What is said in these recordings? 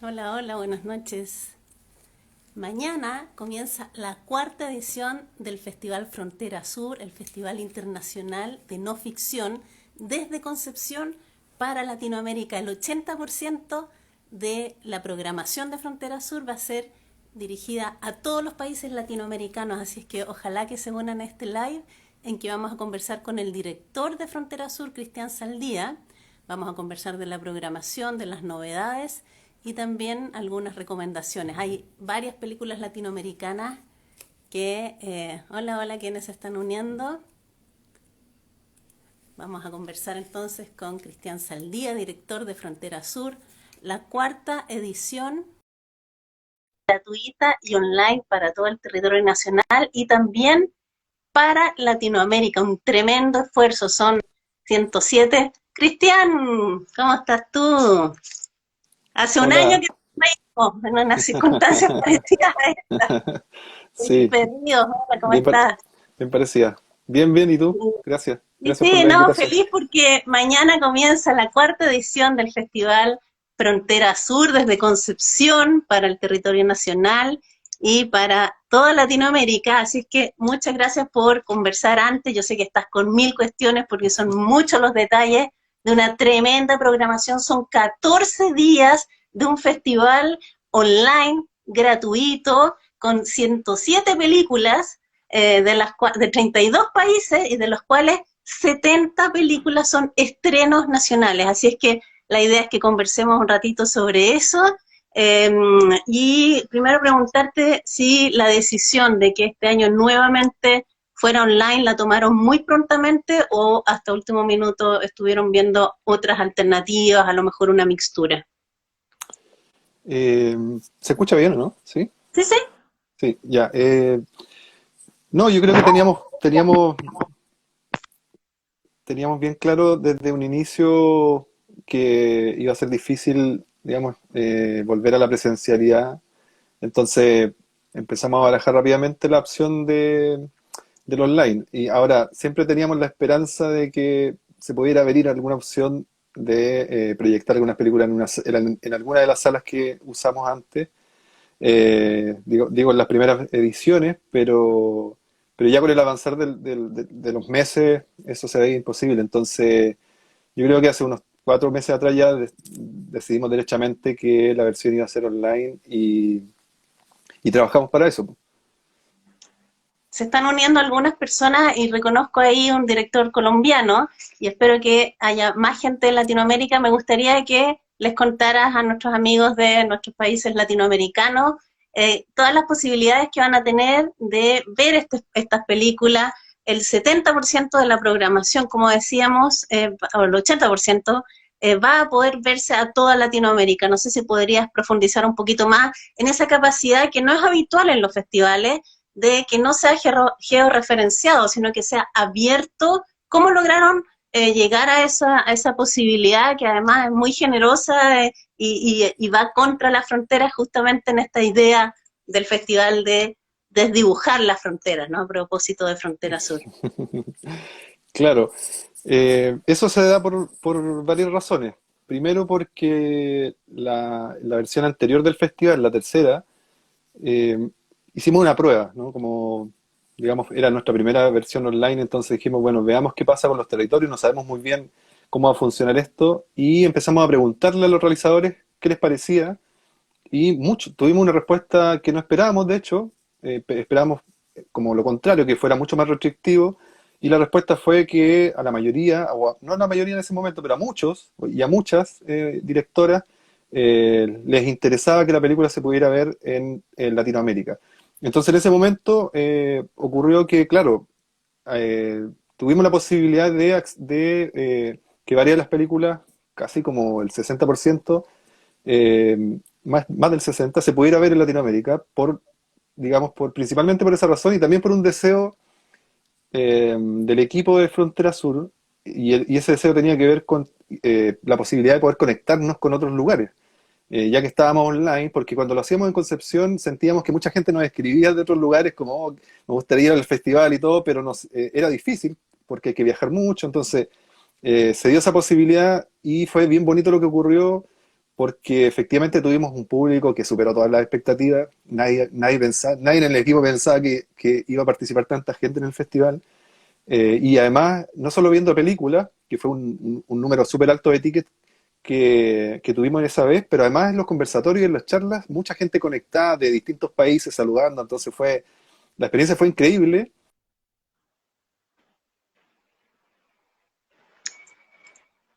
Hola, hola, buenas noches. Mañana comienza la cuarta edición del Festival Frontera Sur, el Festival Internacional de No Ficción, desde Concepción para Latinoamérica. El 80% de la programación de Frontera Sur va a ser dirigida a todos los países latinoamericanos, así es que ojalá que se unan a este live en que vamos a conversar con el director de Frontera Sur, Cristian Saldía. Vamos a conversar de la programación, de las novedades y también algunas recomendaciones. Hay varias películas latinoamericanas que, hola, hola, quienes se están uniendo. Vamos a conversar entonces con Cristian Saldía, director de Frontera Sur, la cuarta edición gratuita y online para todo el territorio nacional y también para Latinoamérica. Un tremendo esfuerzo, son 107. Cristian, ¿cómo estás tú? Hace un año Hola, que nos vemos en unas circunstancias parecidas a esta. Feliz sí, perdido, hola, ¿cómo bien, estás? bien parecida. Bien, bien, ¿y tú? Gracias, Y gracias por sí, la no, invitación. feliz porque mañana comienza la cuarta edición del Festival Frontera Sur desde Concepción para el territorio nacional y para toda Latinoamérica. Así es que muchas gracias por conversar antes. Yo sé que estás con mil cuestiones porque son muchos los detalles de una tremenda programación. Son 14 días de un festival online gratuito con 107 películas de 32 países y de los cuales 70 películas son estrenos nacionales, así es que la idea es que conversemos un ratito sobre eso. Eh, y primero preguntarte si la decisión de que este año nuevamente fuera online la tomaron muy prontamente o hasta último minuto estuvieron viendo otras alternativas, a lo mejor una mixtura. Eh, ¿Se escucha bien o no? Sí, Sí, sí. sí, ya. No, yo creo que teníamos bien claro desde un inicio que iba a ser difícil, digamos, volver a la presencialidad. Entonces empezamos a barajar rápidamente la opción del online. Y ahora, siempre teníamos la esperanza de que se pudiera abrir alguna opción de proyectar algunas películas en alguna de las salas que usamos antes. Digo en las primeras ediciones, pero ya con el avanzar de los meses eso se veía imposible. Entonces, yo creo que hace unos 4 meses atrás ya decidimos derechamente que la versión iba a ser online y trabajamos para eso. Se están uniendo algunas personas y reconozco ahí un director colombiano y espero que haya más gente en Latinoamérica. Me gustaría que les contaras a nuestros amigos de nuestros países latinoamericanos todas las posibilidades que van a tener de ver estas películas. El 70% de la programación, como decíamos, o el 80%, va a poder verse a toda Latinoamérica. No sé si podrías profundizar un poquito más en esa capacidad que no es habitual en los festivales de que no sea georreferenciado, sino que sea abierto. ¿Cómo lograron llegar a esa posibilidad que además es muy generosa y va contra la frontera justamente en esta idea del festival de desdibujar las fronteras, ¿no? A propósito de Frontera Sur. Claro, eso se da por varias razones. Primero porque la versión anterior del festival, la tercera, eh, hicimos una prueba, ¿no? Como, digamos, era nuestra primera versión online, entonces dijimos, bueno, veamos qué pasa con los territorios, no sabemos muy bien cómo va a funcionar esto, y empezamos a preguntarle a los realizadores qué les parecía, y tuvimos una respuesta que no esperábamos, de hecho, esperábamos como lo contrario, que fuera mucho más restrictivo, y la respuesta fue que a la mayoría, no a la mayoría en ese momento, pero a muchos y a muchas directoras les interesaba que la película se pudiera ver en Latinoamérica. Entonces en ese momento ocurrió que, claro, tuvimos la posibilidad de que varias de las películas, casi como el 60%, más del 60 se pudiera ver en Latinoamérica digamos, principalmente por esa razón y también por un deseo del equipo de Frontera Sur y ese deseo tenía que ver con la posibilidad de poder conectarnos con otros lugares, ya que estábamos online, porque cuando lo hacíamos en Concepción sentíamos que mucha gente nos escribía de otros lugares como "Oh, me gustaría ir al festival y todo, pero era difícil porque hay que viajar mucho, entonces se dio esa posibilidad y fue bien bonito lo que ocurrió porque efectivamente tuvimos un público que superó todas las expectativas. Nadie en el equipo pensaba que iba a participar tanta gente en el festival. Y además, no solo viendo películas, que fue un número súper alto de tickets que tuvimos esa vez, pero además en los conversatorios y en las charlas, mucha gente conectada de distintos países saludando, entonces la experiencia fue increíble.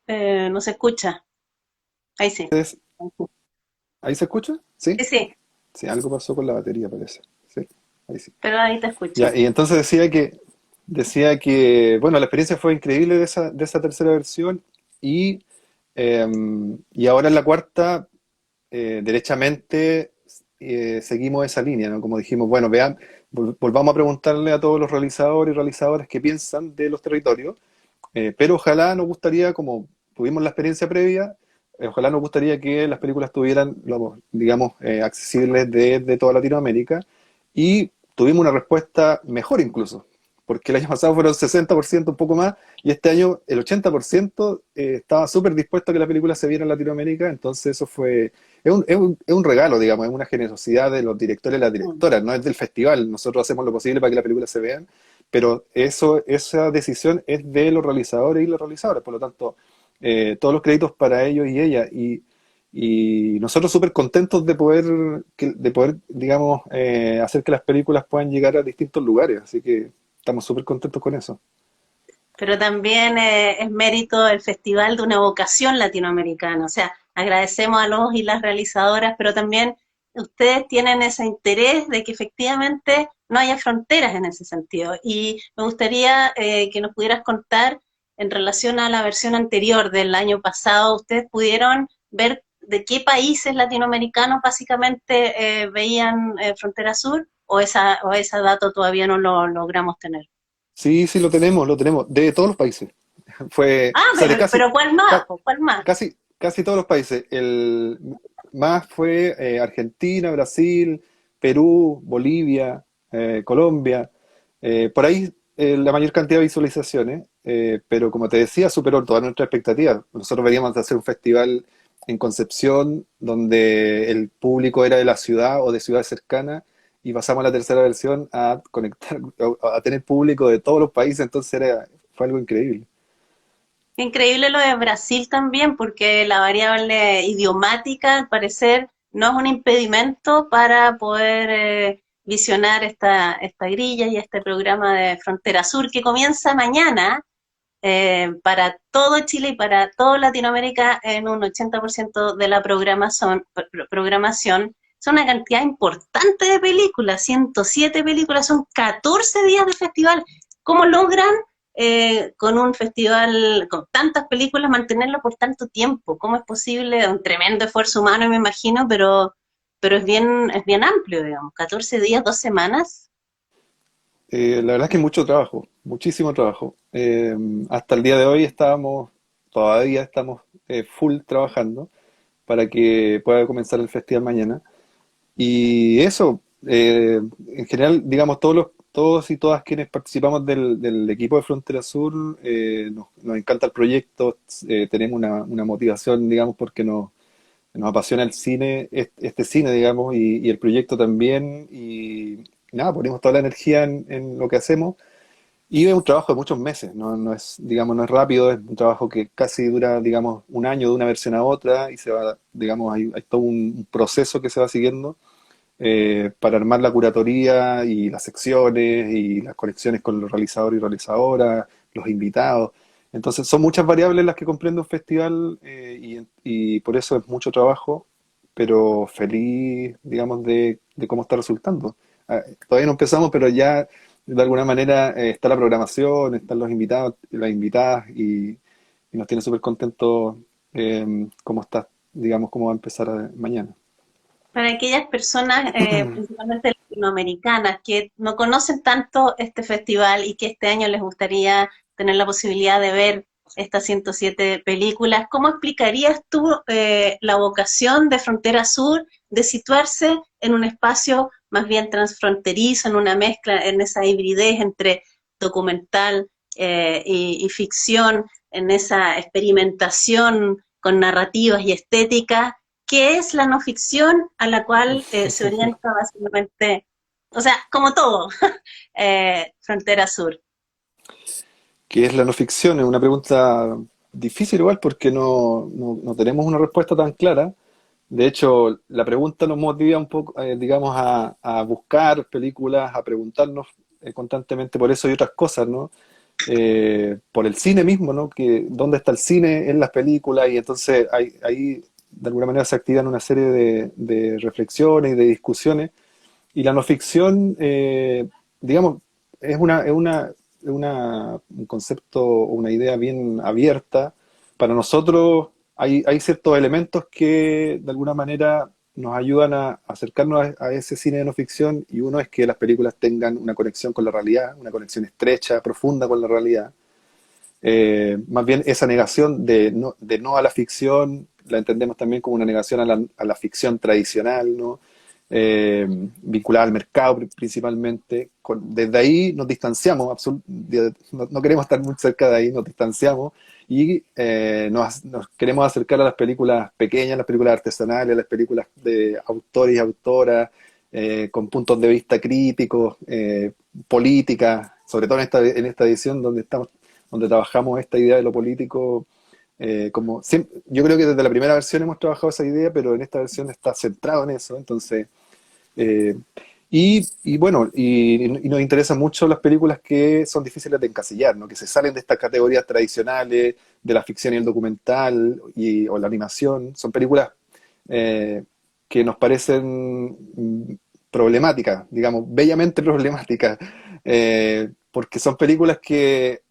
No se escucha. Ahí sí. Entonces, ¿ahí se escucha? ¿Sí? Sí, sí, Sí, algo pasó con la batería, parece. Sí, ahí sí. pero ahí te Ya, escucho. y entonces bueno, la experiencia fue increíble de esa tercera versión y, eh, y ahora en la cuarta, derechamente seguimos esa línea, ¿no? Como dijimos, bueno, vean, volvamos a preguntarle a todos los realizadores y realizadoras qué piensan de los territorios, pero ojalá nos gustaría, como tuvimos la experiencia previa, ojalá nos gustaría que las películas tuvieran, digamos, accesibles de toda Latinoamérica, y tuvimos una respuesta mejor incluso, porque el año pasado fueron 60%, un poco más, y este año el 80% estaba súper dispuesto a que la película se viera en Latinoamérica. Entonces eso es un regalo, digamos, es una generosidad de los directores y las Mm. directoras, no es del festival. Nosotros hacemos lo posible para que la película se vea, pero esa decisión es de los realizadores y las realizadoras, por lo tanto, todos los créditos para ellos y ella, y nosotros súper contentos de poder, digamos, hacer que las películas puedan llegar a distintos lugares, así que estamos súper contentos con eso. Pero también es mérito del festival de una vocación latinoamericana. O sea, agradecemos a los y las realizadoras, pero también ustedes tienen ese interés de que efectivamente no haya fronteras en ese sentido. Y me gustaría que nos pudieras contar en relación a la versión anterior del año pasado, ¿ustedes pudieron ver de qué países latinoamericanos básicamente veían Frontera Sur? O ese dato todavía no lo logramos tener? Sí, sí, lo tenemos, de todos los países. Ah, O sea, de casi, pero ¿cuál más? ca- Po? ¿Cuál más? casi todos los países. El más fue Argentina, Brasil, Perú, Bolivia, Colombia. Por ahí la mayor cantidad de visualizaciones, pero como te decía, superó todas nuestras expectativas. Nosotros veníamos de hacer un festival en Concepción, donde el público era de la ciudad o de ciudades cercanas, y pasamos a la tercera versión a conectar, a tener público de todos los países, entonces fue algo increíble. Increíble lo de Brasil también, porque la variable idiomática, al parecer, no es un impedimento para poder visionar esta grilla y este programa de Frontera Sur que comienza mañana para todo Chile y para toda Latinoamérica en un 80% de la programación. Es una cantidad importante de películas, 107 películas, son 14 días de festival. ¿Cómo logran con un festival con tantas películas mantenerlo por tanto tiempo? ¿Cómo es posible? Un tremendo esfuerzo humano, me imagino, pero es bien amplio, digamos. 14 días, 2 semanas. La verdad es que mucho trabajo, muchísimo trabajo. Hasta el día de hoy todavía estamos full trabajando para que pueda comenzar el festival mañana. Y eso, en general, digamos, todos y todas quienes participamos del equipo de Frontera Sur, nos encanta el proyecto, tenemos una motivación, digamos, porque nos apasiona el cine, este cine, digamos, y el proyecto también, y nada, ponemos toda la energía en lo que hacemos, y es un trabajo de muchos meses, no es, digamos, no es rápido, es un trabajo que casi dura, digamos, un año de una versión a otra, y digamos, hay todo un proceso que se va siguiendo para armar la curatoría y las secciones y las conexiones con los realizadores y realizadoras, los invitados. Entonces son muchas variables las que comprende un festival, y por eso es mucho trabajo, pero feliz, digamos, de cómo está resultando. Todavía no empezamos, pero ya de alguna manera está la programación, están los invitados, las invitadas, y nos tiene súper contentos cómo está, digamos, cómo va a empezar mañana. Para aquellas personas, principalmente latinoamericanas, que no conocen tanto este festival y que este año les gustaría tener la posibilidad de ver estas 107 películas, ¿cómo explicarías tú la vocación de Frontera Sur de situarse en un espacio más bien transfronterizo, en una mezcla, en esa hibridez entre documental y ficción, en esa experimentación con narrativas y estéticas? qué es la no ficción a la cual se orienta básicamente, o sea, como todo, Frontera Sur. ¿Qué es la no ficción? Es una pregunta difícil igual porque no tenemos una respuesta tan clara. De hecho, la pregunta nos motiva un poco, digamos, a buscar películas, a preguntarnos constantemente por eso y otras cosas, ¿no? Por el cine mismo, ¿no? Que dónde está el cine en las películas y entonces ahí de alguna manera se activan una serie de reflexiones y de discusiones y la no ficción, digamos, un concepto, una idea bien abierta. Para nosotros hay ciertos elementos que de alguna manera nos ayudan a acercarnos a ese cine de no ficción y uno es que las películas tengan una conexión con la realidad, una conexión estrecha, profunda con la realidad. Más bien esa negación de no a la ficción la entendemos también como una negación a la ficción tradicional, ¿no? Vinculada al mercado principalmente. Desde ahí nos distanciamos, no queremos estar muy cerca de ahí, nos distanciamos y nos queremos acercar a las películas pequeñas, las películas artesanales, las películas de autores y autoras, con puntos de vista críticos, políticas, sobre todo en esta edición donde trabajamos esta idea de lo político. Yo creo que desde la primera versión hemos trabajado esa idea, pero en esta versión está centrado en eso. Entonces, eh, y bueno, y nos interesan mucho las películas que son difíciles de encasillar, ¿no? Que se salen de estas categorías tradicionales de la ficción y el documental o la animación. Son películas eh, que nos parecen problemáticas, digamos, bellamente problemáticas, porque son películas que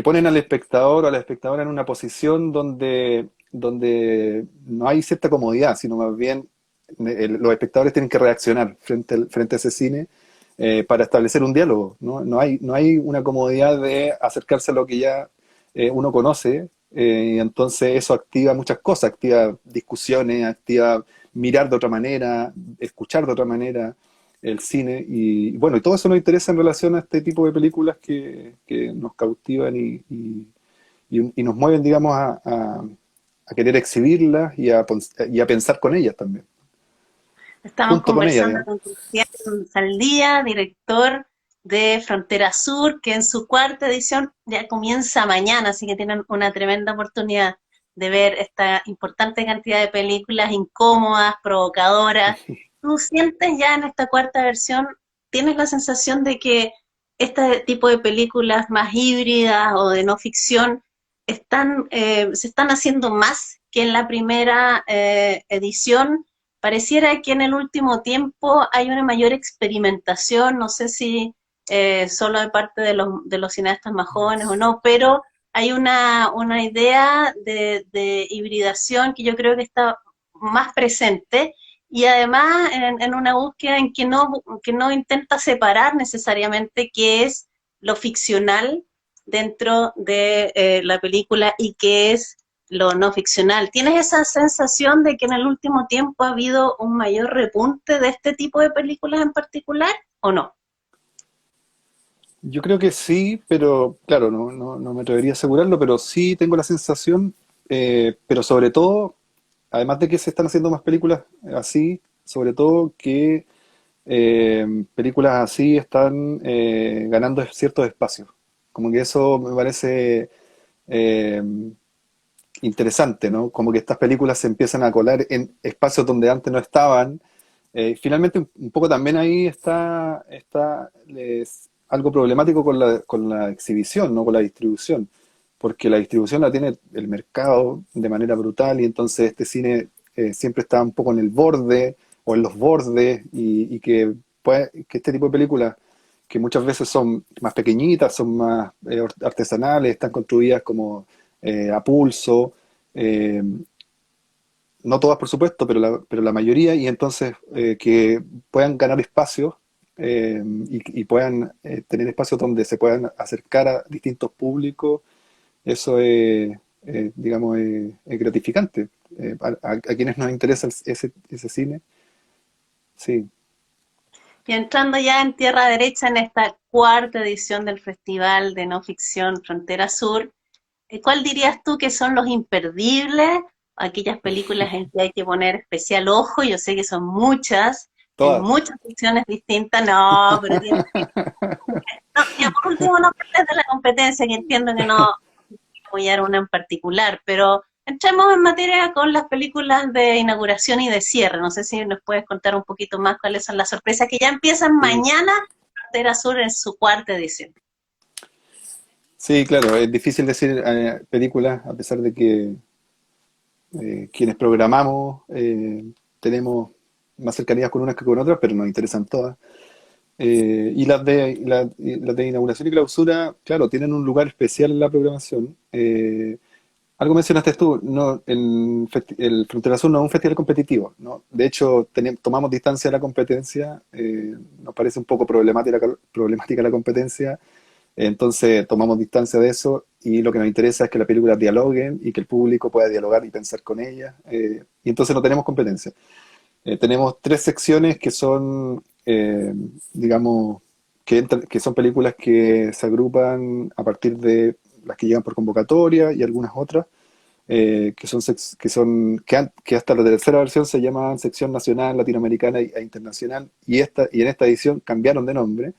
ponen al espectador o a la espectadora en una posición donde no hay cierta comodidad, sino más bien los espectadores tienen que reaccionar frente a ese cine para establecer un diálogo, ¿no? No hay una comodidad de acercarse a lo que ya uno conoce, y entonces eso activa muchas cosas, activa discusiones, activa mirar de otra manera, escuchar de otra manera el cine y bueno, y todo eso nos interesa en relación a este tipo de películas que nos cautivan y nos mueven, digamos, a querer exhibirlas y a pensar con ellas también, Estamos junto con ellas, conversando digamos. con Cristian Saldía, director de Frontera Sur, que en su cuarta edición ya comienza mañana, así que tienen una tremenda oportunidad de ver esta importante cantidad de películas incómodas, provocadoras. ¿Tú sientes ya en esta cuarta versión, tienes la sensación de que este tipo de películas más híbridas o de no ficción se están haciendo más que en la primera edición? Pareciera que en el último tiempo hay una mayor experimentación, no sé si solo de parte de los cineastas más jóvenes o no, pero hay una idea de hibridación que yo creo que está más presente y además en una búsqueda en que no intenta separar necesariamente qué es lo ficcional dentro de la película y qué es lo no ficcional. ¿Tienes esa sensación de que en el último tiempo ha habido un mayor repunte de este tipo de películas en particular o no? Yo creo que sí, pero claro, no me atrevería a asegurarlo, pero sí tengo la sensación, pero sobre todo, además de que se están haciendo más películas así, sobre todo que películas así están ganando ciertos espacios. Como que eso me parece eh, interesante, ¿no? Como que estas películas se empiezan a colar en espacios donde antes no estaban. Finalmente, un poco también ahí está algo problemático con la exhibición, ¿no? Con la distribución, porque la distribución la tiene el mercado de manera brutal y entonces este cine siempre está un poco en el borde o en los bordes y que este tipo de películas que muchas veces son más pequeñitas, son más artesanales, están construidas como a pulso, eh, no todas por supuesto, pero la mayoría, y entonces que puedan ganar espacios y puedan tener espacios donde se puedan acercar a distintos públicos, eso es, digamos, es gratificante. A quienes nos interesa ese cine, sí. Y entrando ya en tierra derecha en esta cuarta edición del Festival de No Ficción Frontera Sur, ¿cuál dirías tú que son los imperdibles aquellas películas en que hay que poner especial ojo, yo sé que son muchas, hay Todas. muchas secciones distintas, no, pero tiene, no, ya por último no hables de la competencia, que entiendo que no apoyar una en particular, pero entremos en materia con las películas de inauguración y de cierre. No sé si nos puedes contar un poquito más cuáles son las sorpresas que ya empiezan Sí. mañana, Frontera Sur en su cuarta edición. Sí, claro, es difícil decir películas, a pesar de que quienes programamos tenemos más cercanías con unas que con otras, pero nos interesan todas. Y las de inauguración y clausura, claro, tienen un lugar especial en la programación. Algo mencionaste tú, no, el Frontera Sur no es un festival competitivo, ¿no? De hecho, tomamos distancia de la competencia, nos parece un poco problemática la competencia, entonces tomamos distancia de eso y lo que nos interesa es que las películas dialoguen y que el público pueda dialogar y pensar con ellas, y entonces no tenemos competencia. Tenemos tres secciones que son, digamos, que son películas que se agrupan a partir de las que llegan por convocatoria y algunas otras, que hasta la tercera versión se llamaban sección nacional, latinoamericana e internacional, y en esta edición cambiaron de nombre,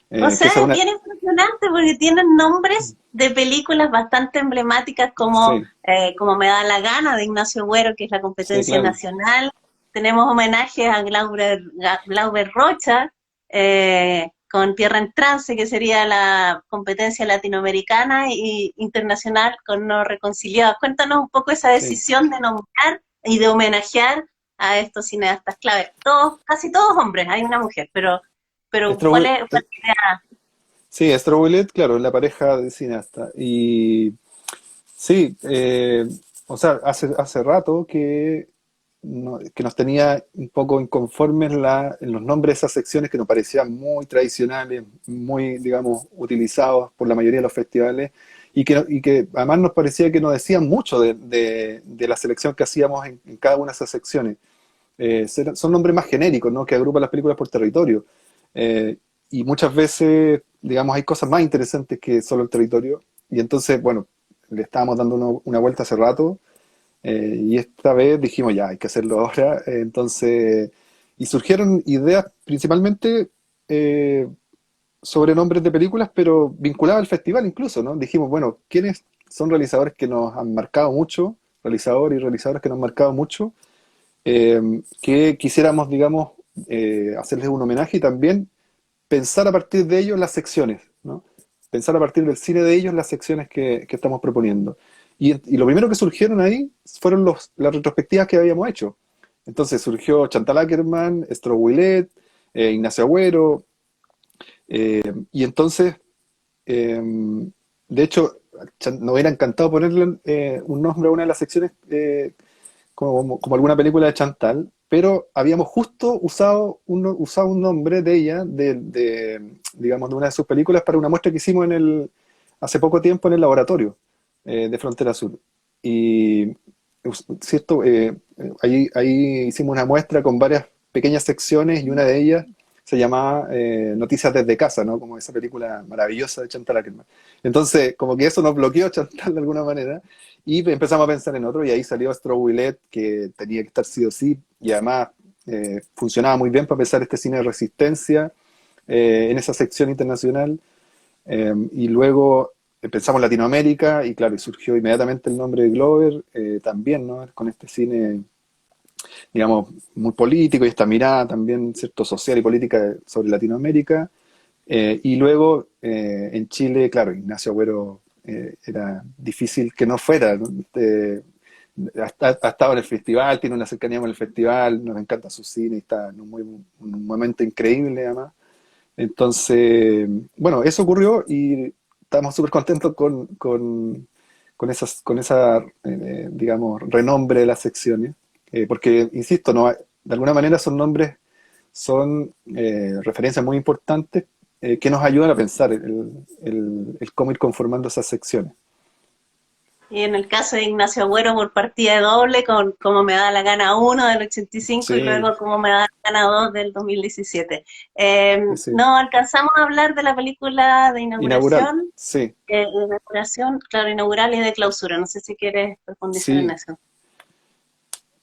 O que sea, esa es es una, bien impresionante porque tienen nombres de películas bastante emblemáticas como sí, Como me da la gana de Ignacio Güero, que es la sí, competencia claro, nacional. Tenemos homenajes a Glauber Rocha con Tierra en Trance, que sería la competencia latinoamericana y internacional con No Reconciliados. Cuéntanos un poco esa sí. decisión de nombrar y de homenajear a estos cineastas clave. Todos, casi todos hombres, hay una mujer, pero ¿cuál Strobo- es? ¿Cuál sería? sí, Strobo, claro, la pareja de cineasta. Y sí, o sea, hace rato que nos tenía un poco inconformes en los nombres de esas secciones que nos parecían muy tradicionales, muy, digamos, utilizados por la mayoría de los festivales, y que además nos parecía que nos decían mucho de la selección que hacíamos en cada una de esas secciones. Son nombres más genéricos, ¿no? Que agrupan las películas por territorio. Eh, y muchas veces, digamos, hay cosas más interesantes que solo el territorio. Y entonces, bueno, le estábamos dando una vuelta hace rato, y esta vez dijimos, ya, hay que hacerlo ahora. Y surgieron ideas principalmente eh, sobre nombres de películas, pero vinculadas al festival incluso, ¿no? Dijimos, bueno, ¿quiénes son realizadores que nos han marcado mucho? Realizadores y realizadoras que nos han marcado mucho, que quisiéramos, digamos, hacerles un homenaje y también pensar a partir de ellos las secciones, ¿no? Pensar a partir del cine de ellos las secciones que estamos proponiendo. Y lo primero que surgieron ahí fueron las retrospectivas que habíamos hecho. Entonces surgió Chantal Akerman, Stroh Willet, Ignacio Agüero, y entonces, eh, de hecho, nos hubiera encantado ponerle un nombre a una de las secciones, como alguna película de Chantal, pero habíamos justo usado un nombre de ella, digamos, de una de sus películas para una muestra que hicimos hace poco tiempo en el laboratorio de Frontera Sur. Y, cierto, ahí hicimos una muestra con varias pequeñas secciones y una de ellas se llamaba Noticias desde casa, ¿no? Como esa película maravillosa de Chantal Akerman. Entonces, como que eso nos bloqueó Chantal de alguna manera, y empezamos a pensar en otro, y ahí salió Stroh Willet, que tenía que estar sí o sí, y además funcionaba muy bien para pensar este cine de resistencia en esa sección internacional. Y luego pensamos en Latinoamérica, y claro, y surgió inmediatamente el nombre de Glover, también, ¿no? Con este cine, digamos, muy político, y esta mirada también, ¿cierto?, social y política sobre Latinoamérica. Y luego en Chile, claro, Ignacio Agüero, era difícil que no fuera, ¿no? Ha estado en el festival, tiene una cercanía con el festival, nos encanta su cine, y está en un momento increíble además. Entonces, bueno, eso ocurrió y estamos súper contentos con esa, digamos, renombre de las secciones, porque, insisto, no, de alguna manera son nombres, son referencias muy importantes, que nos ayudan a pensar el cómo ir conformando esas secciones. Y en el caso de Ignacio Agüero por partida doble, con Como me da la gana uno del 85 y Sí, luego Como me da la gana 2 del 2017. sí, sí. No alcanzamos a hablar de la película de Inaugural, sí, inauguración, claro, inaugural y de clausura. No sé si quieres profundizar en sí. eso.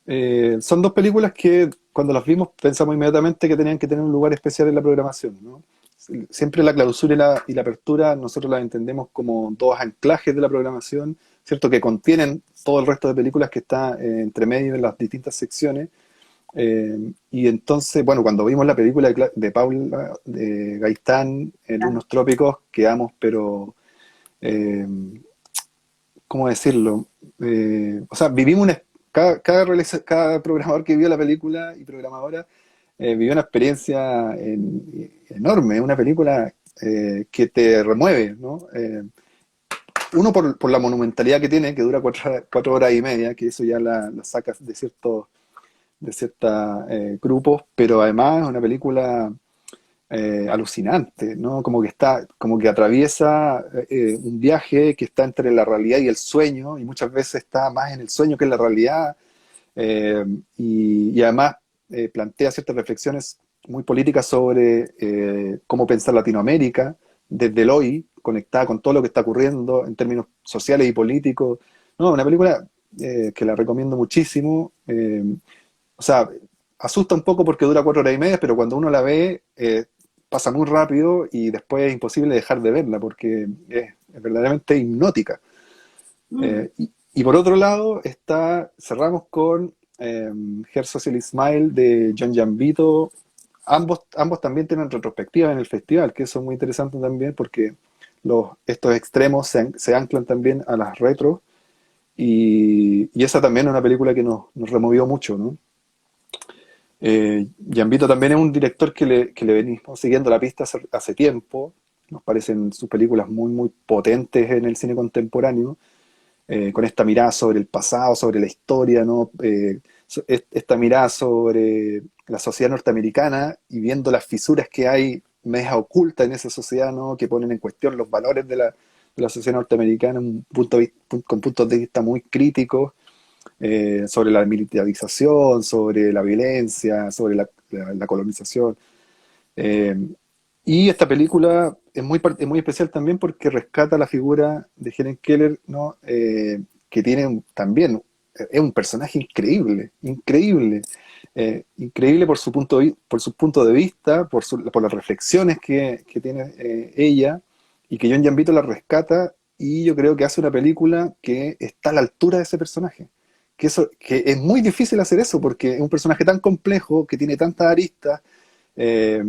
Son dos películas que cuando las vimos pensamos inmediatamente que tenían que tener un lugar especial en la programación, ¿no? Siempre la clausura y la apertura nosotros las entendemos como dos anclajes de la programación, ¿cierto? Que contienen todo el resto de películas que está entre medio en las distintas secciones. Y entonces, bueno, cuando vimos la película de Paula de Gaitán, en Unos Trópicos, quedamos, pero eh, ¿cómo decirlo? O sea, vivimos cada programador que vio la película y programadora vivió una experiencia enorme, una película que te remueve, ¿no? Uno por la monumentalidad que tiene, que dura 4 horas y media, que eso ya la sacas de ciertos grupos, pero además es una película alucinante, ¿no? Como que atraviesa un viaje que está entre la realidad y el sueño, y muchas veces está más en el sueño que en la realidad, eh, y además plantea ciertas reflexiones muy políticas sobre cómo pensar Latinoamérica desde el hoy, conectada con todo lo que está ocurriendo en términos sociales y políticos. No, una película que la recomiendo muchísimo. O sea, asusta un poco porque dura 4 horas y media, pero cuando uno la ve, pasa muy rápido y después es imposible dejar de verla porque es verdaderamente hipnótica. Mm. Y por otro lado, cerramos con Her Social Smile de John Gambito. Ambos también tienen retrospectivas en el festival, que eso es muy interesante también porque estos extremos se anclan también a las retros. Y esa también es una película que nos removió mucho, ¿no? Gianvito también es un director que le venimos siguiendo la pista hace tiempo. Nos parecen sus películas muy, muy potentes en el cine contemporáneo, con esta mirada sobre el pasado, sobre la historia, ¿no? Esta mirada sobre la sociedad norteamericana y viendo las fisuras que hay media ocultas en esa sociedad, ¿no? Que ponen en cuestión los valores de la sociedad norteamericana con puntos de vista muy críticos sobre la militarización, sobre la violencia, sobre la colonización. Eh, y esta película es muy especial también porque rescata la figura de Helen Keller, ¿no? Que tiene también, es un personaje increíble, increíble. Increíble por su punto de vista, por las reflexiones que tiene ella, y que John Gambito la rescata, y yo creo que hace una película que está a la altura de ese personaje. Que es muy difícil hacer eso, porque es un personaje tan complejo, que tiene tantas aristas, eh,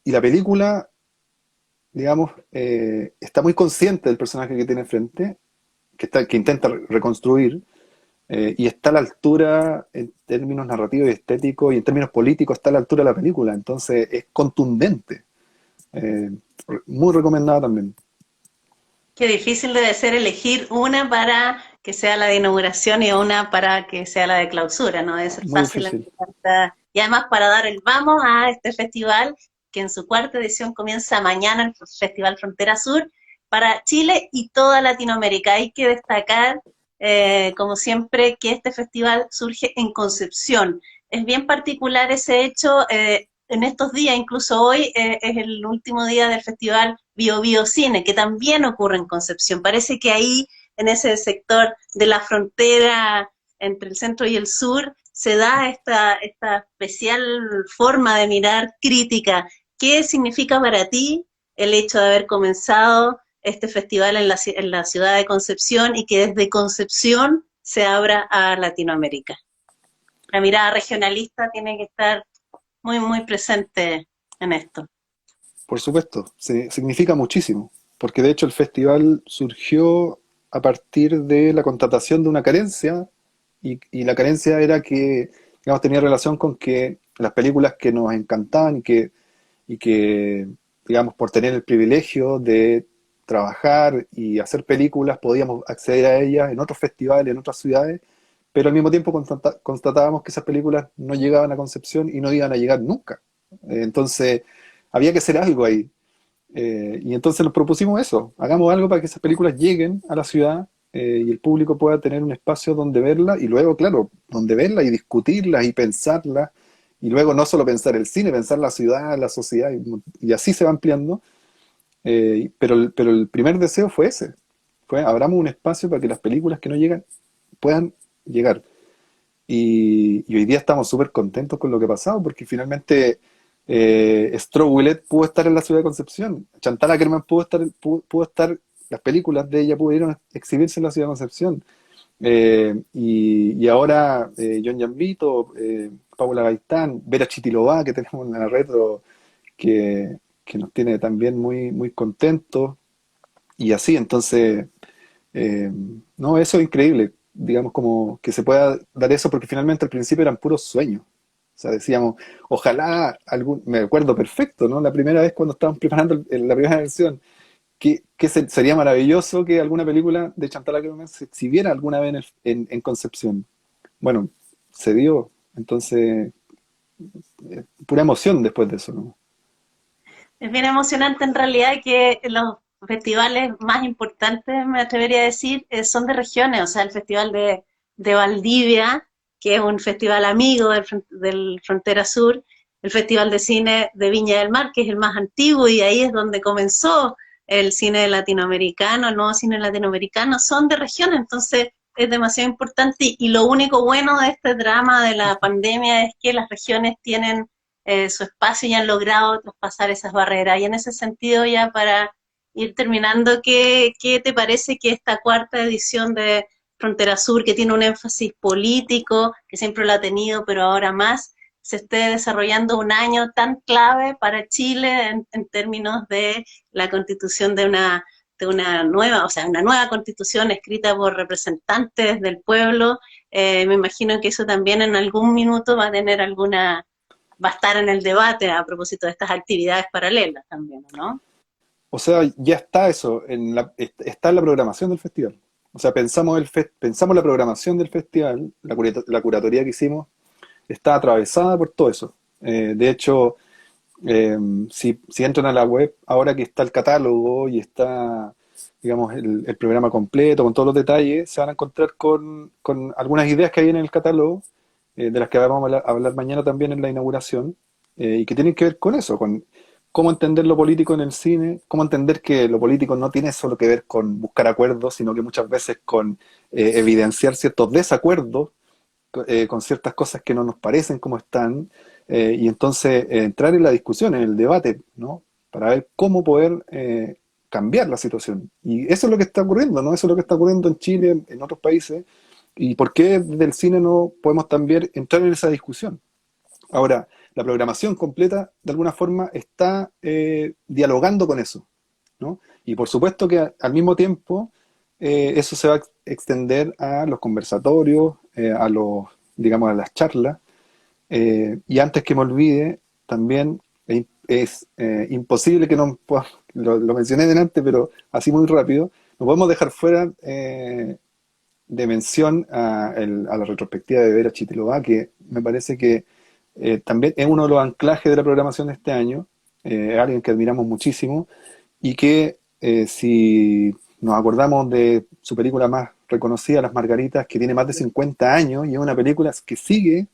y la película, digamos, está muy consciente del personaje que tiene enfrente, que intenta reconstruir, y está a la altura en términos narrativos y estéticos, y en términos políticos está a la altura de la película, entonces es contundente. Eh, Muy recomendada también. Qué difícil debe ser elegir una para que sea la de inauguración y una para que sea la de clausura, no debe ser Muy fácil difícil. entre y además para dar el vamos a este festival que en su cuarta edición comienza mañana, el Festival Frontera Sur, para Chile y toda Latinoamérica. Hay que destacar, como siempre, que este festival surge en Concepción. Es bien particular ese hecho. En estos días, incluso hoy, es el último día del festival Bio Bio Cine, que también ocurre en Concepción. Parece que ahí, en ese sector de la frontera entre el centro y el sur, se da esta especial forma de mirar crítica. ¿Qué significa para ti el hecho de haber comenzado este festival en la ciudad de Concepción y que desde Concepción se abra a Latinoamérica? La mirada regionalista tiene que estar muy, muy presente en esto. Por supuesto, significa muchísimo, porque de hecho el festival surgió a partir de la constatación de una carencia, y la carencia era que, digamos, tenía relación con que las películas que nos encantaban y que, digamos, por tener el privilegio de trabajar y hacer películas, podíamos acceder a ellas en otros festivales, en otras ciudades, pero al mismo tiempo constatábamos que esas películas no llegaban a Concepción y no iban a llegar nunca. Entonces, había que hacer algo ahí. Y entonces nos propusimos eso, hagamos algo para que esas películas lleguen a la ciudad, y el público pueda tener un espacio donde verla, y luego, claro, donde verla y discutirlas y pensarlas, y luego no solo pensar el cine, pensar la ciudad, la sociedad, y así se va ampliando. Pero el primer deseo fue ese, abramos un espacio para que las películas que no llegan puedan llegar. y hoy día estamos súper contentos con lo que ha pasado, porque finalmente Stroh Willett pudo estar en la ciudad de Concepción, Chantal Akerman pudo estar, las películas de ella pudieron exhibirse en la ciudad de Concepción. Y ahora John Gambito, Paula Gaitán, Vera Chitilová, que tenemos en la retro, que nos tiene también muy, muy contentos, y así, entonces, eh, no, eso es increíble, digamos, como que se pueda dar eso, porque finalmente al principio eran puros sueños. O sea, decíamos, ojalá algún, me acuerdo perfecto, ¿no? La primera vez cuando estábamos preparando la primera versión, sería maravilloso que alguna película de Chantal Akerman se exhibiera alguna vez en Concepción. Bueno, se dio, entonces, pura emoción después de eso, ¿no? Es bien emocionante en realidad que los festivales más importantes, me atrevería a decir, son de regiones, o sea, el Festival de Valdivia, que es un festival amigo del Frontera Sur, el Festival de Cine de Viña del Mar, que es el más antiguo y ahí es donde comenzó el cine latinoamericano, el nuevo cine latinoamericano, son de regiones, entonces es demasiado importante y lo único bueno de este drama de la pandemia es que las regiones tienen su espacio y han logrado traspasar esas barreras. Y en ese sentido, ya para ir terminando, ¿qué te parece que esta cuarta edición de Frontera Sur, que tiene un énfasis político, que siempre lo ha tenido, pero ahora más, se esté desarrollando un año tan clave para Chile en términos de la constitución de una nueva, o sea, una nueva constitución escrita por representantes del pueblo? Me imagino que eso también en algún minuto va a tener va a estar en el debate a propósito de estas actividades paralelas también, ¿no? O sea, ya está eso, está en la programación del festival. O sea, pensamos la programación del festival, la curatoría que hicimos, está atravesada por todo eso. De hecho, eh, si entran a la web, ahora que está el catálogo y está, digamos, el programa completo, con todos los detalles, se van a encontrar con algunas ideas que hay en el catálogo, de las que vamos a hablar mañana también en la inauguración, y que tienen que ver con eso, con cómo entender lo político en el cine, cómo entender que lo político no tiene solo que ver con buscar acuerdos, sino que muchas veces con evidenciar ciertos desacuerdos con ciertas cosas que no nos parecen como están, y entonces entrar en la discusión, en el debate, ¿no? Para ver cómo poder cambiar la situación. Y eso es lo que está ocurriendo, ¿no? Eso es lo que está ocurriendo en Chile, en otros países, y por qué desde el cine no podemos también entrar en esa discusión. Ahora, la programación completa, de alguna forma, está dialogando con eso, ¿no? Y por supuesto que al mismo tiempo eso se va a extender a los conversatorios, a los, digamos, a las charlas. Y antes que me olvide, también es imposible que no lo mencioné delante, pero así muy rápido, no podemos dejar fuera de mención a la retrospectiva de Vera Chitilová, que me parece que también es uno de los anclajes de la programación de este año, es alguien que admiramos muchísimo y que si nos acordamos de su película más reconocida, Las Margaritas, que tiene más de 50 años y es una película que sigue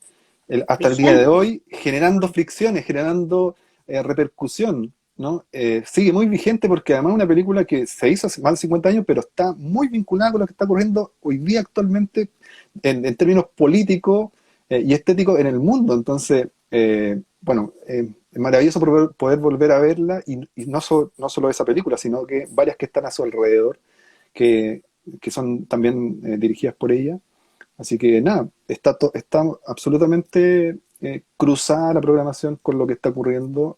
hasta el día de Vigente. hoy generando fricciones, generando repercusión, ¿no? Sigue muy vigente porque además es una película que se hizo hace más de 50 años, pero está muy vinculada con lo que está ocurriendo hoy día actualmente en términos políticos y estéticos en el mundo. Entonces, bueno, es maravilloso poder volver a verla y no solo esa película, sino que varias que están a su alrededor, que, que son también dirigidas por ella. Así que nada, está absolutamente cruzada la programación con lo que está ocurriendo,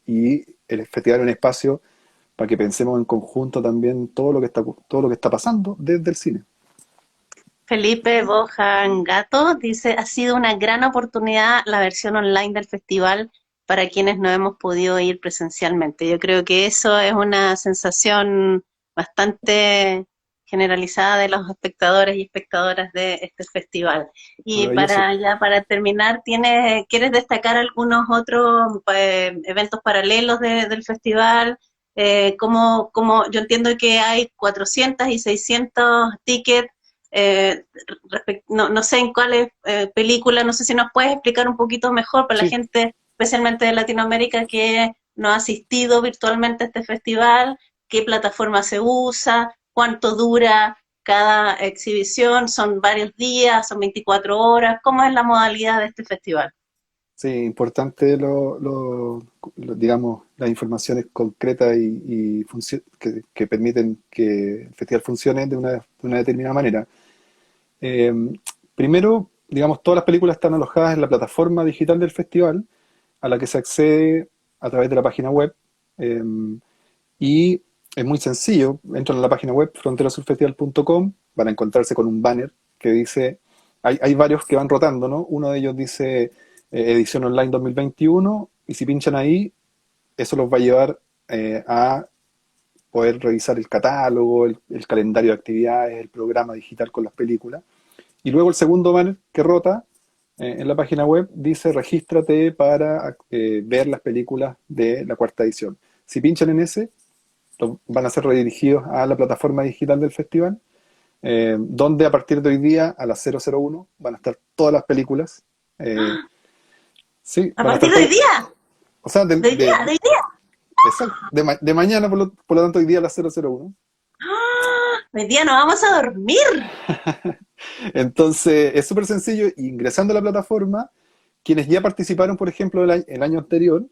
y el festival es un espacio para que pensemos en conjunto también todo lo que está pasando desde el cine. Felipe Bojan Gato dice, ha sido una gran oportunidad la versión online del festival para quienes no hemos podido ir presencialmente. Yo creo que eso es una sensación bastante generalizada de los espectadores y espectadoras de este festival. Y Maravilloso. para terminar, ¿quieres destacar algunos otros eventos paralelos del festival? Yo entiendo que hay 400 y 600 tickets, no sé en cuáles películas, no sé si nos puedes explicar un poquito mejor para la Sí, gente, especialmente de Latinoamérica, que no ha asistido virtualmente a este festival, qué plataforma se usa, cuánto dura, cada exhibición? ¿Son varios días? ¿Son 24 horas? ¿Cómo es la modalidad de este festival? Sí, importante digamos, las informaciones concretas que permiten que el festival funcione de una determinada manera. Eh, Primero, digamos, todas las películas están alojadas en la plataforma digital del festival, a la que se accede a través de la página web. eh, y es muy sencillo, entran a la página web fronterasurfestival.com, van a encontrarse con un banner que dice, hay varios que van rotando, ¿no? Uno de ellos dice edición online 2021, y si pinchan ahí, eso los va a llevar a poder revisar el catálogo, el calendario de actividades, el programa digital con las películas. Y luego el segundo banner que rota en la página web dice regístrate para ver las películas de la cuarta edición. Si pinchan en ese, van a ser redirigidos a la plataforma digital del festival, donde a partir de hoy día a las 001 van a estar todas las películas. eh, sí, A van a partir estar de hoy todas, día, o sea, de hoy día, de hoy día. exacto, de mañana, por lo tanto, hoy día a las 001. ¡Ah! Hoy día no vamos a dormir. Entonces, es súper sencillo, ingresando a la plataforma, quienes ya participaron, por ejemplo, el año anterior,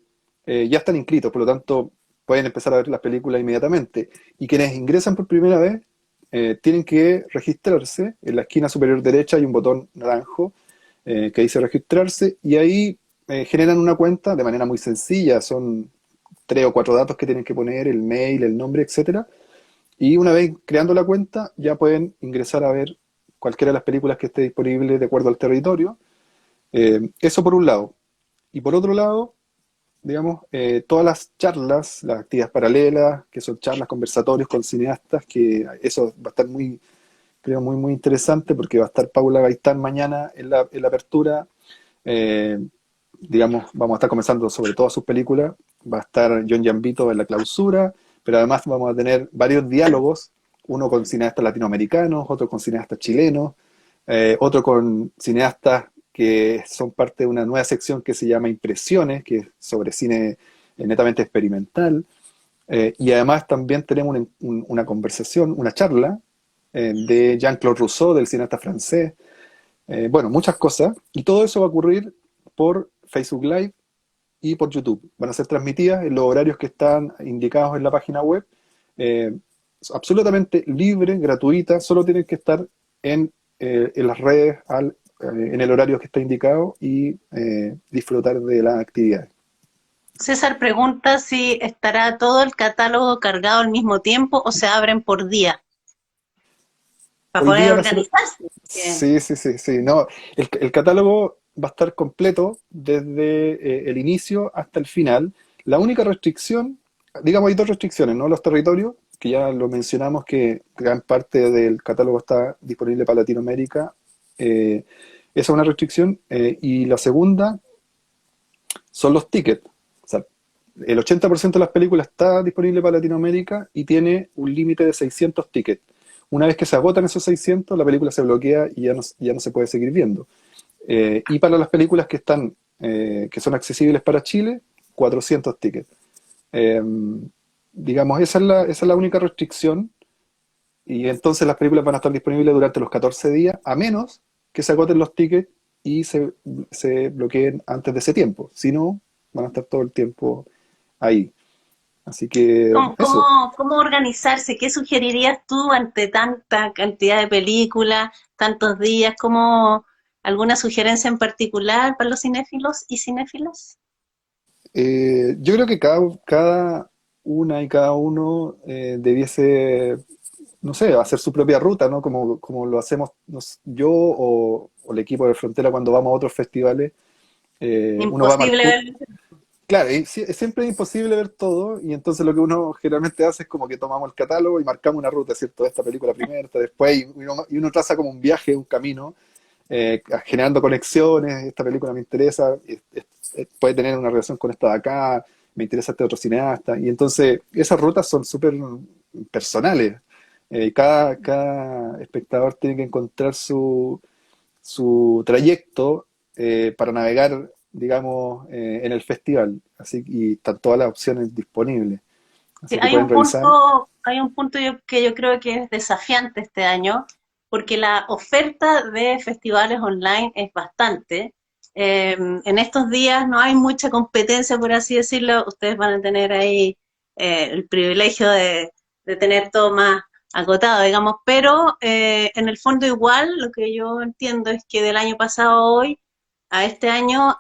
ya están inscritos, por lo tanto, pueden empezar a ver las películas inmediatamente. Y quienes ingresan por primera vez, tienen que registrarse. En la esquina superior derecha hay un botón naranjo que dice registrarse, y ahí generan una cuenta de manera muy sencilla. Son 3 o 4 datos que tienen que poner, el mail, el nombre, etcétera. Y una vez creando la cuenta, ya pueden ingresar a ver cualquiera de las películas que esté disponible de acuerdo al territorio. Eso por un lado. Y por otro lado, digamos, todas las charlas, las actividades paralelas, que son charlas, conversatorios con cineastas, que eso va a estar muy, creo, muy, muy interesante, porque va a estar Paula Gaitán mañana en la apertura. Eh, digamos, vamos a estar conversando sobre todas sus películas. Va a estar John Giambito en la clausura, pero además vamos a tener varios diálogos, uno con cineastas latinoamericanos, otro con cineastas chilenos, otro con cineastas que son parte de una nueva sección que se llama Impresiones, que es sobre cine netamente experimental. Y además también tenemos una conversación, una charla de Jean-Claude Rousseau, del cineasta francés. Bueno, muchas cosas. Y todo eso va a ocurrir por Facebook Live y por YouTube. Van a ser transmitidas en los horarios que están indicados en la página web. Absolutamente libre, gratuita, solo tienen que estar en las redes en el horario que está indicado y disfrutar de las actividades. César pregunta si estará todo el catálogo cargado al mismo tiempo o se abren por día para Hoy poder día organizarse. Porque sí, sí, sí, sí. No, el catálogo va a estar completo desde el inicio hasta el final. La única restricción, digamos, hay dos restricciones, ¿no? Los territorios, que ya lo mencionamos, que gran parte del catálogo está disponible para Latinoamérica. Esa es una restricción. Y la segunda son los tickets. O sea, el 80% de las películas está disponible para Latinoamérica y tiene un límite de 600 tickets. Una vez que se agotan esos 600, la película se bloquea y ya no se puede seguir viendo. Y para las películas que son accesibles para Chile, 400 tickets. Eh, digamos, esa es la única restricción. Y entonces las películas van a estar disponibles durante los 14 días, a menos que se agoten los tickets y se bloqueen antes de ese tiempo. Si no, van a estar todo el tiempo ahí. Así que ¿cómo, eso. cómo organizarse? ¿Qué sugerirías tú ante tanta cantidad de películas, tantos días? ¿Cómo, alguna sugerencia en particular para los cinéfilos y cinéfilas? Yo creo que cada una y cada uno debiese, no sé, hacer su propia ruta, ¿no? Como lo hacemos yo o el equipo de Frontera cuando vamos a otros festivales. Uno va a Imposible Marcut. ver. Claro, y siempre es imposible ver todo, y entonces lo que uno generalmente hace es como que tomamos el catálogo y marcamos una ruta, ¿cierto? Esta película primero, esta después, y uno traza como un viaje, un camino, generando conexiones. Esta película me interesa, puede tener una relación con esta de acá, me interesa este otro cineasta, y entonces esas rutas son súper personales. Cada espectador tiene que encontrar su trayecto para navegar, digamos, en el festival. Así, y están todas las opciones disponibles. Sí, así que pueden revisar. hay un punto que yo creo que es desafiante este año, porque la oferta de festivales online es bastante. En estos días no hay mucha competencia, por así decirlo. Ustedes van a tener ahí el privilegio de tener todo más acotado, digamos, pero en el fondo igual lo que yo entiendo es que del año pasado a hoy, a este año,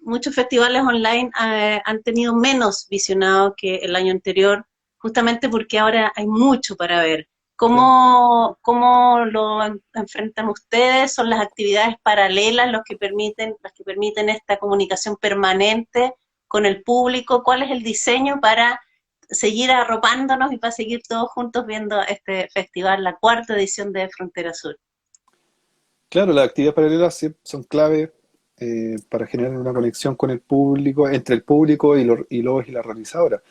muchos festivales online han tenido menos visionado que el año anterior, justamente porque ahora hay mucho para ver. Claro. ¿Cómo lo enfrentan ustedes? ¿Son las actividades paralelas las que permiten esta comunicación permanente con el público? ¿Cuál es el diseño para seguir arropándonos y para seguir todos juntos viendo este festival, la cuarta edición de Frontera Sur? Claro, las actividades paralelas son clave para generar una conexión con el público, entre el público y la realizadora.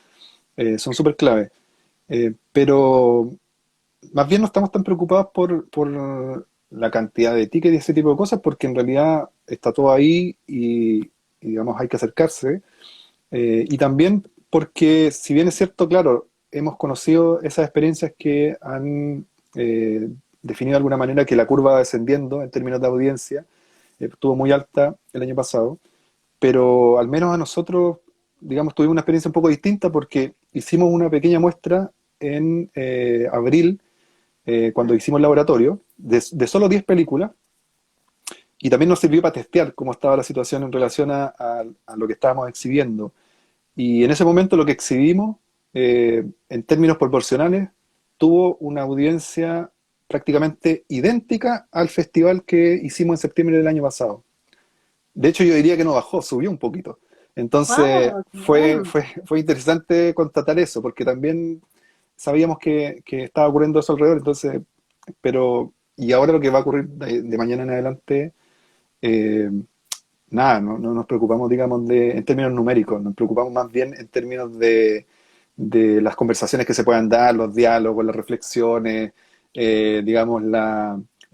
Son súper clave. Pero más bien no estamos tan preocupados por la cantidad de tickets y ese tipo de cosas, porque en realidad está todo ahí digamos, hay que acercarse. Y también porque, si bien es cierto, claro, hemos conocido esas experiencias que han definido de alguna manera que la curva va descendiendo en términos de audiencia, estuvo muy alta el año pasado, pero al menos a nosotros, digamos, tuvimos una experiencia un poco distinta porque hicimos una pequeña muestra en abril, cuando hicimos el laboratorio, de solo 10 películas, y también nos sirvió para testear cómo estaba la situación en relación a lo que estábamos exhibiendo. Y en ese momento lo que exhibimos, en términos proporcionales, tuvo una audiencia prácticamente idéntica al festival que hicimos en septiembre del año pasado. De hecho, yo diría que no bajó, subió un poquito. Entonces, ¡Wow! ¡Qué bien! fue interesante constatar eso, porque también sabíamos que estaba ocurriendo eso alrededor, entonces, pero, y ahora lo que va a ocurrir de mañana en adelante, eh, nada, no nos preocupamos, digamos, en términos numéricos, nos preocupamos más bien en términos de las conversaciones que se puedan dar, los diálogos, las reflexiones, digamos,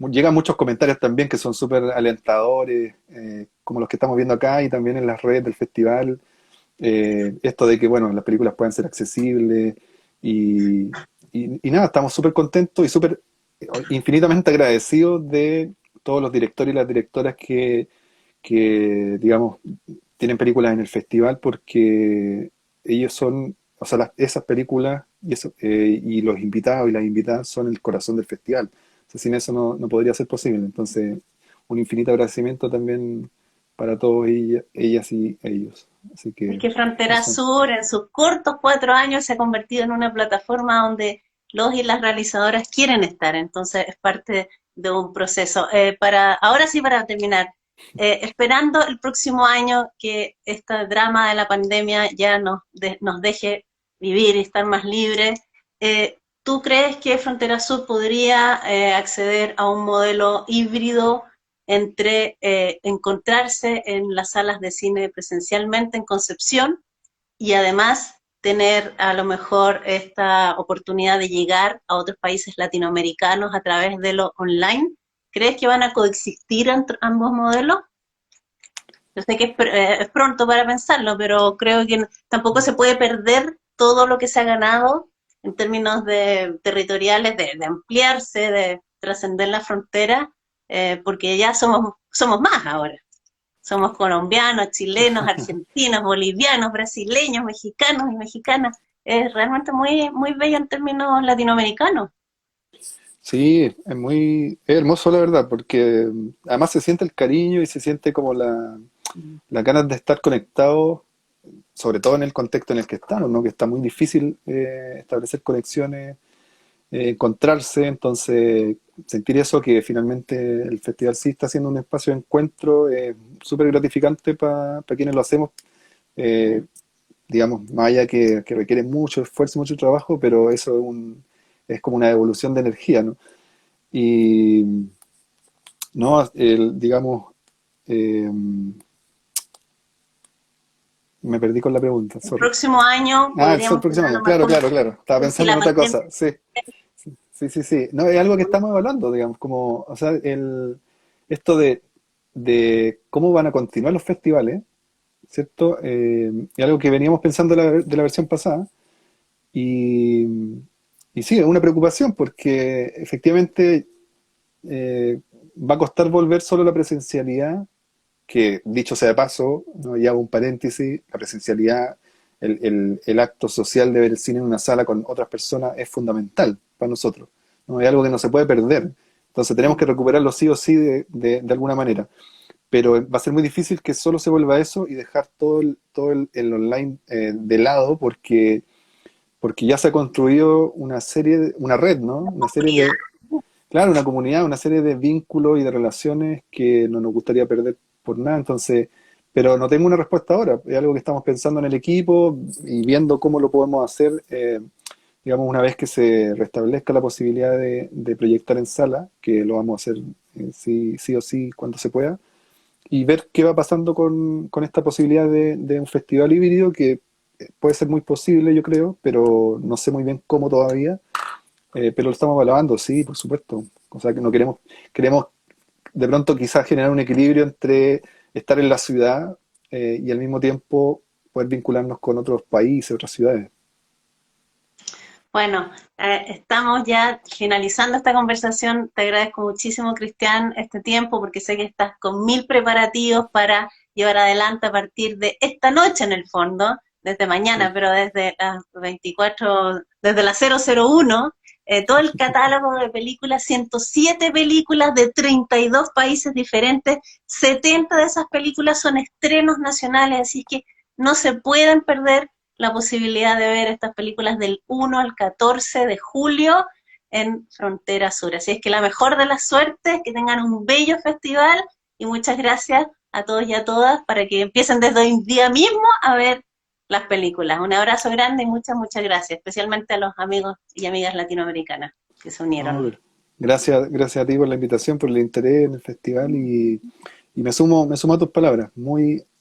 llegan muchos comentarios también que son súper alentadores, como los que estamos viendo acá y también en las redes del festival, esto de que, bueno, las películas puedan ser accesibles y, y nada, estamos súper contentos y súper infinitamente agradecidos de todos los directores y las directoras que, digamos, tienen películas en el festival porque ellos son, o sea, esas películas y los invitados y las invitadas son el corazón del festival. O sea, sin eso no podría ser posible. Entonces, un infinito agradecimiento también para todos ellas y ellos. Así Es que que Frontera eso. Sur en sus cortos 4 años se ha convertido en una plataforma donde los y las realizadoras quieren estar, entonces es parte de un proceso. Ahora sí, para terminar, esperando el próximo año que este drama de la pandemia ya nos deje vivir y estar más libres, ¿tú crees que Frontera Sur podría acceder a un modelo híbrido entre encontrarse en las salas de cine presencialmente en Concepción y además tener a lo mejor esta oportunidad de llegar a otros países latinoamericanos a través de lo online? ¿Crees que van a coexistir entre ambos modelos? Yo sé que es pronto para pensarlo, pero creo que tampoco se puede perder todo lo que se ha ganado en términos de territoriales, de ampliarse, de trascender la frontera, porque ya somos más ahora. Somos colombianos, chilenos, argentinos, bolivianos, brasileños, mexicanos y mexicanas. Es realmente muy, muy bello en términos latinoamericanos. Sí, es hermoso la verdad, porque además se siente el cariño y se siente como las ganas de estar conectados, sobre todo en el contexto en el que estamos, ¿no? Que está muy difícil establecer conexiones, encontrarse, entonces sentir eso, que finalmente el festival sí está siendo un espacio de encuentro, es súper gratificante para quienes lo hacemos, eh, digamos, más allá que requiere mucho esfuerzo, mucho trabajo, pero eso es como una evolución de energía, ¿no? Y no, digamos, eh, me perdí con la pregunta, El sorry. próximo año Ah, el podríamos próximo tener a año, lo claro, mejor, claro, claro. Estaba si pensando la en otra pandemia. cosa, sí, sí, sí, sí. No, es algo que estamos evaluando, digamos, como, o sea, esto de cómo van a continuar los festivales, ¿cierto? Es algo que veníamos pensando de la versión pasada, Y, y sí, es una preocupación porque efectivamente va a costar volver solo a la presencialidad, que dicho sea de paso, ¿no? Y hago un paréntesis, la presencialidad, el acto social de ver el cine en una sala con otras personas es fundamental para nosotros, ¿no? Es algo que no se puede perder. Entonces tenemos que recuperarlo sí o sí de alguna manera. Pero va a ser muy difícil que solo se vuelva a eso y dejar el online de lado porque ya se ha construido una serie, una red, ¿no? Una serie Comunidad. de, claro, una comunidad, una serie de vínculos y de relaciones que no nos gustaría perder por nada. Entonces, pero no tengo una respuesta ahora. Es algo que estamos pensando en el equipo y viendo cómo lo podemos hacer, digamos, una vez que se restablezca la posibilidad de proyectar en sala, que lo vamos a hacer sí, sí o sí cuando se pueda, y ver qué va pasando con esta posibilidad de un festival híbrido que puede ser muy posible, yo creo, pero no sé muy bien cómo todavía, pero lo estamos evaluando, sí, por supuesto. O sea, que no queremos de pronto quizás generar un equilibrio entre estar en la ciudad y al mismo tiempo poder vincularnos con otros países, otras ciudades. Bueno, estamos ya finalizando esta conversación. Te agradezco muchísimo, Cristian, este tiempo, porque sé que estás con mil preparativos para llevar adelante a partir de esta noche, en el fondo, desde mañana, Sí. pero desde las 24, desde las 001, todo el catálogo de películas, 107 películas de 32 países diferentes, 70 de esas películas son estrenos nacionales, así que no se pueden perder la posibilidad de ver estas películas del 1 al 14 de julio en Frontera Sur. Así es que la mejor de las suertes, que tengan un bello festival y muchas gracias a todos y a todas para que empiecen desde hoy día mismo a ver las películas. Un abrazo grande y muchas, muchas gracias, especialmente a los amigos y amigas latinoamericanas que se No, unieron. pero gracias, gracias a ti por la invitación, por el interés en el festival y me sumo a tus palabras.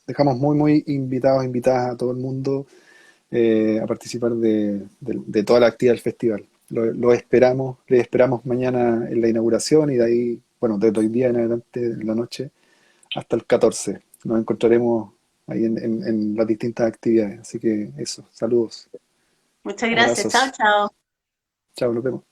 Dejamos muy invitados, invitadas a todo el mundo a participar de toda la actividad del festival. Lo esperamos, les esperamos mañana en la inauguración y de ahí, bueno, desde hoy día en adelante, en la noche, hasta el 14. Nos encontraremos ahí en las distintas actividades. Así que eso, saludos, Muchas gracias. Chao, abrazos. chao. Chao, nos vemos.